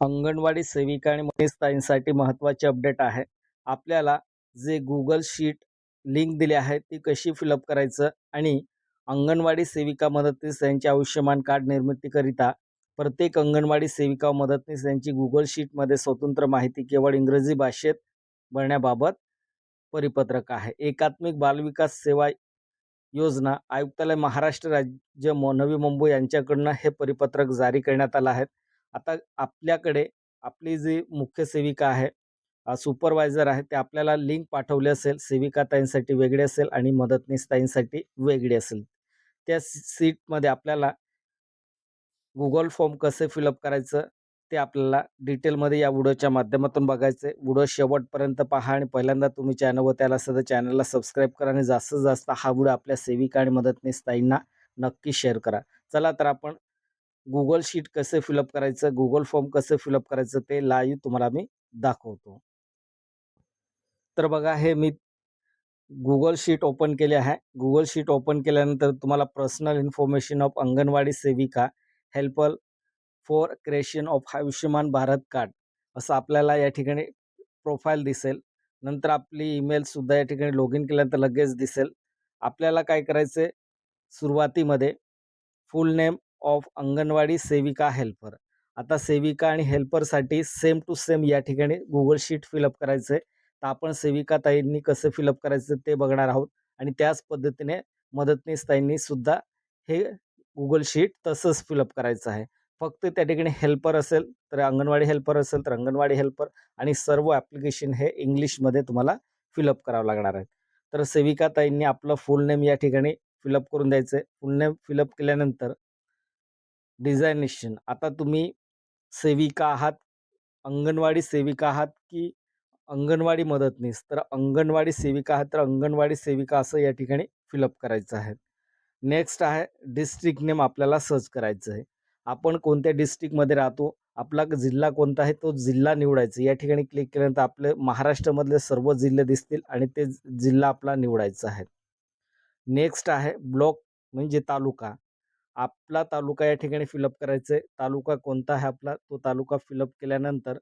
अंगणवाडी सेविका आणि मदतनीससाठी महत्त्वाचे अपडेट आहे. आपल्याला जे Google शीट लिंक दिली आहे ती कशी फिलअप करायचं आणि अंगणवाडी सेविका मदतनीस यांच्या आयुष्यमान कार्ड निर्मितीकरिता प्रत्येक अंगणवाडी सेविका व मदतनीस यांची Google शीटमध्ये स्वतंत्र माहिती केवळ इंग्रजी भाषेत भरण्याबाबत परिपत्रक आहे. एकात्मिक बालविकास सेवा योजना आयुक्तालय महाराष्ट्र राज्य नवी मुंबई यांच्याकडून हे परिपत्रक जारी करण्यात आलं आहे. आता आपल्याकडे आपली जी मुख्य सेविका आहे, सुपरवायझर आहे, ते आपल्याला लिंक पाठवली असेल. सेविका ताईंसाठी वेगळी असेल आणि मदतनीस ताईंसाठी वेगळी असेल. त्या सीटमध्ये आपल्याला Google फॉर्म कसे फिलअप करायचं ते आपल्याला डिटेलमध्ये या व्हिडिओच्या माध्यमातून बघायचं आहे. व्हिडिओ शेवटपर्यंत पहा आणि पहिल्यांदा तुम्ही चॅनलवर त्याला असेल तर चॅनलला सबस्क्राईब करा आणि जास्तीत जास्त हा व्हिडिओ आपल्या सेविका आणि मदतनीस ताईंना नक्की शेअर करा. चला तर आपण Google शीट कसे फिलअप करायचं, Google फॉर्म कसे फिलअप करायचं ते लाईव्ह तुम्हाला मी दाखवतो. तर बघा हे मी Google शीट ओपन केले आहे. Google शीट ओपन केल्यानंतर तुम्हाला पर्सनल इन्फॉर्मेशन ऑफ अंगणवाडी सेविका helper for creation of Ayushman Bharat card असं आपल्याला या ठिकाणी प्रोफाईल दिसेल. नंतर आपली ईमेलसुद्धा या ठिकाणी लॉग इन केल्यानंतर लगेच दिसेल. आपल्याला काय करायचं आहे, सुरुवातीमध्ये फुल नेम ऑफ अंगणवाडी सेविका हेल्पर. आता सेविका आणि हेल्परसाठी सेम टू सेम या ठिकाणी Google शीट फिलअप करायचं आहे. तर आपण सेविका ताईंनी कसं फिलअप करायचं ते बघणार आहोत आणि त्याच पद्धतीने मदतनीस ताईंनी सुद्धा हे Google शीट तसंच फिलअप करायचं आहे. फक्त त्या ठिकाणी हेल्पर असेल तर अंगणवाडी हेल्पर असेल तर अंगणवाडी हेल्पर आणि सर्व ॲप्लिकेशन हे इंग्लिशमध्ये तुम्हाला फिलअप करावं लागणार आहे. तर सेविका ताईंनी आपलं फुल नेम या ठिकाणी फिलअप करून द्यायचं आहे. फुल नेम फिलअप केल्यानंतर डिझायनेशन, आता तुम्ही सेविका आहात, अंगणवाडी सेविका आहात की अंगणवाडी मदतनीस, तर अंगणवाडी सेविका आहात तर अंगणवाडी सेविका असं या ठिकाणी फिलअप करायचं आहे. नेक्स्ट आहे डिस्ट्रिक्ट नेम आपल्याला सर्च करायचं आहे. आपण कोणत्या डिस्ट्रिक्टमध्ये राहतो, आपला जिल्हा कोणता आहे तो जिल्हा निवडायचा. या ठिकाणी क्लिक केल्यानंतर आपले महाराष्ट्रामधले सर्व जिल्हे दिसतील आणि ते जिल्हा आपला निवडायचा आहे. नेक्स्ट आहे ब्लॉक म्हणजे तालुका. आपला तालुका या ठिकाणी फिलअप करायचा आहे. तालुका कोणता आहे आपला, तो तालुका फिलअप केल्यानंतर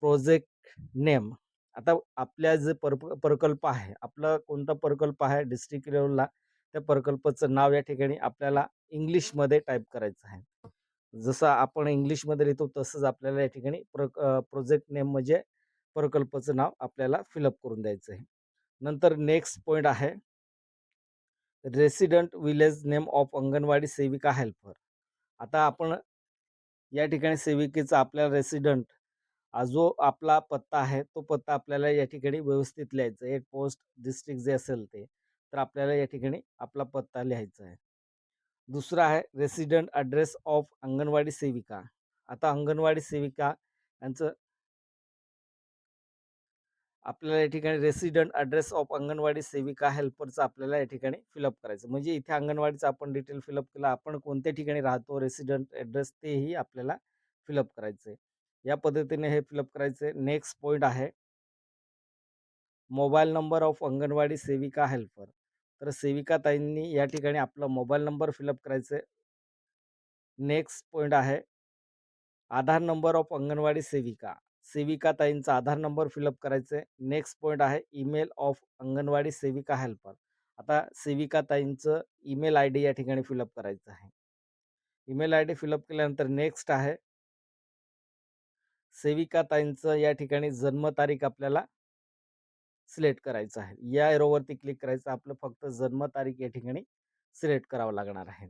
प्रोजेक्ट नेम. आता आपल्या जे प्रकल्प आहे, आपला कोणता प्रकल्प आहे डिस्ट्रिक्ट लेव्हलला, त्या प्रकल्पाचं नाव या ठिकाणी आपल्याला इंग्लिशमध्ये टाईप करायचं आहे. जसं आपण इंग्लिशमध्ये लिहितो तसंच आपल्याला या ठिकाणी प्रोजेक्ट नेम म्हणजे प्रकल्पाचं नाव आपल्याला फिलअप करून द्यायचं आहे. नंतर नेक्स्ट पॉईंट आहे resident village name of anganwadi सेविका हेल्पर. आता आपण या ठिकाणी सेविकेचा आपल्याला रेसिडेंट जो आपला पत्ता आहे तो पत्ता आपल्याला या ठिकाणी व्यवस्थित लिहायचा आहे. पोस्ट डिस्ट्रिक्ट जे असेल ते, तर आपल्याला या ठिकाणी आपला पत्ता लिहायचा आहे. दुसरा आहे रेसिडेंट ॲड्रेस ऑफ अंगणवाडी सेविका. आता अंगणवाडी सेविका यांचं आपल्याला या ठिकाणी रेसिडेंट ॲड्रेस ऑफ अंगणवाडी सेविका हेल्परचं आपल्याला या ठिकाणी फिलअप करायचं. म्हणजे इथे अंगणवाडीचं आपण डिटेल फिलअप केलं, आपण कोणत्या ठिकाणी राहतो, रेसिडेंट ॲड्रेस तेही आपल्याला फिलअप करायचं आहे. या पद्धतीने हे फिलअप करायचं आहे. नेक्स्ट पॉईंट आहे मोबाईल नंबर ऑफ अंगणवाडी सेविका हेल्पर. तर सेविका ताईंनी या ठिकाणी आपला मोबाईल नंबर फिलअप करायचं आहे. नेक्स्ट पॉईंट आहे आधार नंबर ऑफ अंगणवाडी सेविका. सेविका ताईंचा आधार नंबर फिलअप करायचा आहे. नेक्स्ट पॉईंट आहे ईमेल ऑफ अंगणवाडी सेविका हेल्पर. आता सेविका ताईंचं ईमेल आय डी या ठिकाणी फिलअप करायचं आहे. ईमेल आय डी फिलअप केल्यानंतर नेक्स्ट आहे सेविका ताईंचं या ठिकाणी जन्मतारीख आपल्याला सिलेक्ट करायचं आहे. या एरोवरती क्लिक करायचं. आपलं फक्त जन्मतारीख या ठिकाणी सिलेक्ट करावं लागणार आहे.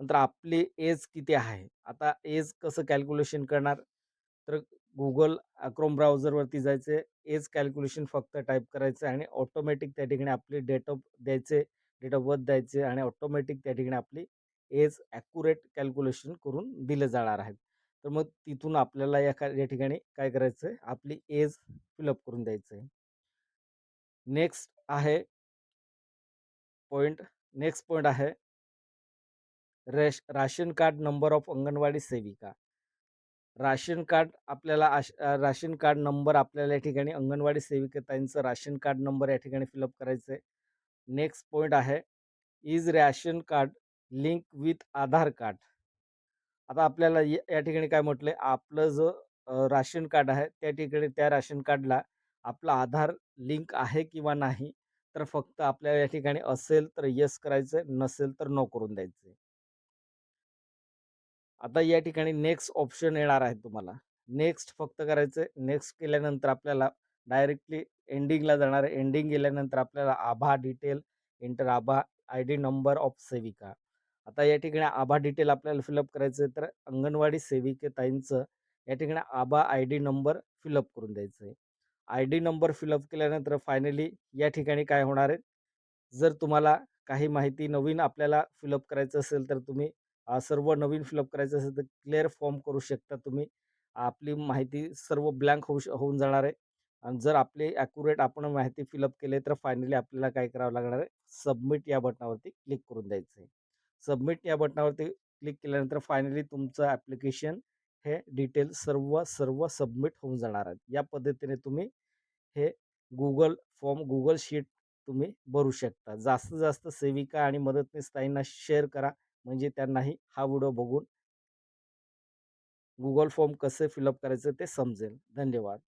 नंतर आपली एज किती आहे. आता एज कसं कॅल्क्युलेशन करणार, तर Google क्रोम ब्राउझरवरती जायचे, एज कॅल्क्युलेशन फक्त टाईप करायचं आणि ऑटोमॅटिक त्या ठिकाणी आपली डेट ऑफ द्यायचे, डेट ऑफ बर्थ द्यायचे आणि ऑटोमॅटिक त्या ठिकाणी आपली एज ॲक्युरेट कॅल्क्युलेशन करून दिले जाणार आहेत. तर मग तिथून आपल्याला या ठिकाणी काय करायचं आहे, आपली एज फिलअप करून द्यायचं आहे. नेक्स्ट आहे पॉईंट नेक्स्ट पॉईंट आहे ration card number of anganwadi सेविका. राशन कार्ड आपल्याला राशन कार्ड नंबर आपल्याला या ठिकाणी अंगणवाडी सेविकेताईंचं राशन कार्ड नंबर या ठिकाणी फिलअप करायचं आहे. नेक्स्ट पॉईंट आहे is ration card link with Aadhaar card. आता आपल्याला या ठिकाणी काय म्हटलंय, आपलं जो राशन कार्ड आहे, त्या ठिकाणी त्या राशन कार्डला आपला आधार लिंक आहे किंवा नाही. तर फक्त आपल्याला या ठिकाणी असेल तर येस करायचंय, नसेल तर नो करून द्यायचंय. आता या ठिकाणी नेक्स्ट ऑप्शन येणार आहे तुम्हाला. नेक्स्ट फक्त करायचंय. नेक्स्ट केल्यानंतर आपल्याला डायरेक्टली एंडिंगला जाणार आहे. एंडिंग गेल्यानंतर आपल्याला आभा detail, enter Abha ID number of सेविका. आता या ठिकाणी आभा डिटेल आपल्याला फिलअप करायचं आहे, तर अंगणवाडी सेविकेताईंचं या ठिकाणी आभा आयडी नंबर फिलअप करून द्यायचं आहे. आयडी नंबर फिलअप केल्यानंतर फायनली या ठिकाणी काय होणार आहे, जर तुम्हाला काही माहिती नवीन आपल्याला फिलअप करायचं असेल, तर तुम्ही सर्व नवीन फिलअप करायचं असेल, तर क्लिअर फॉर्म करू शकता तुम्ही. आपली माहिती सर्व ब्लँक होऊन जाणार आहे. आणि जर आपली ॲक्युरेट आपण माहिती फिलअप केली, तर फायनली आपल्याला काय करावं लागणार आहे, सबमिट या बटनावरती क्लिक करून द्यायचं आहे. सबमिट या बटनावरती क्लिक केल्यानंतर फायनली तुमचं ॲप्लिकेशन हे डिटेल सर्व सर्व सबमिट होऊन जाणार आहेत. या पद्धतीने तुम्ही हे Google शीट तुम्ही भरू शकता. जास्तीत जास्त सेविका आणि मदतनीस ताईंना शेअर करा, म्हणजे त्यांनाही हा व्हिडिओ बघून Google फॉर्म कसे फिलअप करायचे ते समजेल. धन्यवाद.